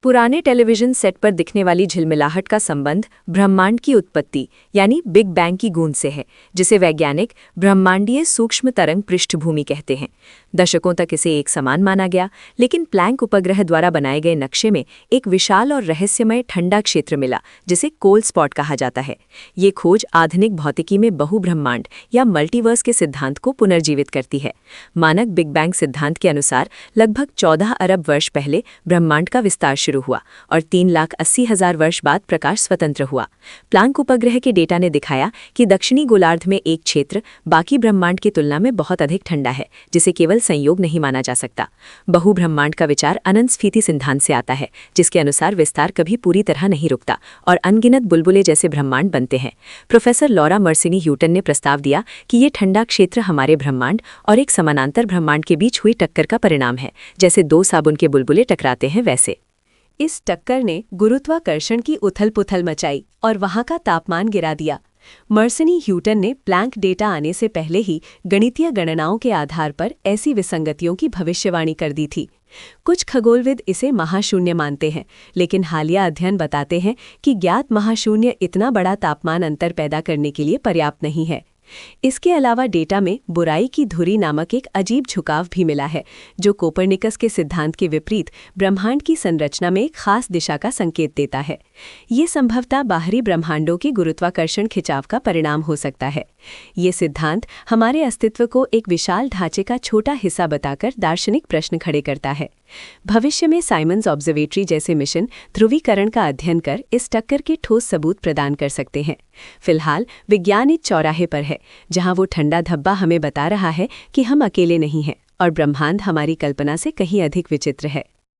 पुराने television set पर दिखने वाली झिलमिलाहट का संबंध ब्रह्मांड की उत्पत्ति यानी बिग बैंग की गूंज से है, जिसे वैज्ञानिक ब्रह्मांडीय सूक्ष्म तरंग पृष्ठभूमि कहते हैं। दशकों तक इसे एक समान माना गया, लेकिन प्लैंक उपग्रह द्वारा बनाए गए नक्शे में एक विशाल और रहस्यमय ठंडा क्षेत्र मिला, जिसे कोल्ड स्पॉट कहा जाता है। ये खोज आधुनिक भौतिकी में बहुब्रह्मांड या मल्टीवर्स के सिद्धांत को पुनर्जीवित करती है। मानक बिग बैंग सिद्धांत के अनुसार लगभग 14 अरब वर्ष पहले ब्रह्मांड का विस्तार शुरू हुआ और 3,80,000 वर्ष बाद प्रकाश स्वतंत्र हुआ। प्लैंक उपग्रह के डेटा ने दिखाया कि दक्षिणी गोलार्ध में एक क्षेत्र बाकी ब्रह्मांड की तुलना में बहुत अधिक ठंडा है, जिसे केवल संयोग नहीं माना जा सकता। बहुब्रह्मांड का विचार अनंत स्फीति सिद्धांत से आता है, जिसके अनुसार विस्तार कभी पूरी तरह नहीं रुकता और अनगिनत बुलबुले जैसे ब्रह्मांड बनते हैं। प्रोफेसर लॉरा मर्सिनी ह्यूटन ने प्रस्ताव दिया कि ये ठंडा क्षेत्र हमारे ब्रह्मांड और एक समानांतर ब्रह्मांड के बीच हुई टक्कर का परिणाम है, जैसे दो साबुन के बुलबुले टकराते हैं वैसे। इस टक्कर ने गुरुत्वाकर्षण की उथल-पुथल मचाई और वहां का तापमान गिरा दिया। मर्सिनी ह्यूटन ने प्लैंक डेटा आने से पहले ही गणितीय गणनाओं के आधार पर ऐसी विसंगतियों की भविष्यवाणी कर दी थी। कुछ खगोलविद इसे महाशून्य मानते हैं, लेकिन हालिया अध्ययन बताते हैं कि ज्ञात महाशून्य इतना बड़ा तापमान अंतर पैदा करने के लिए पर्याप्त नहीं है। इसके अलावा डेटा में बुराई की धुरी नामक एक अजीब झुकाव भी मिला है, जो कोपरनिकस के सिद्धांत के विपरीत ब्रह्मांड की संरचना में एक खास दिशा का संकेत देता है। ये संभवतः बाहरी ब्रह्मांडों की गुरुत्वाकर्षण खिंचाव का परिणाम हो सकता है। ये सिद्धांत हमारे अस्तित्व को एक विशाल ढांचे का छोटा हिस्सा बताकर दार्शनिक प्रश्न खड़े करता है। भविष्य में साइमन्स ऑब्जर्वेटरी जैसे मिशन ध्रुवीकरण का अध्ययन कर इस टक्कर के ठोस सबूत प्रदान कर सकते हैं। फिलहाल विज्ञान इस चौराहे पर है, जहां वो ठंडा धब्बा हमें बता रहा है कि हम अकेले नहीं हैं और ब्रह्मांड हमारी कल्पना से कहीं अधिक विचित्र है।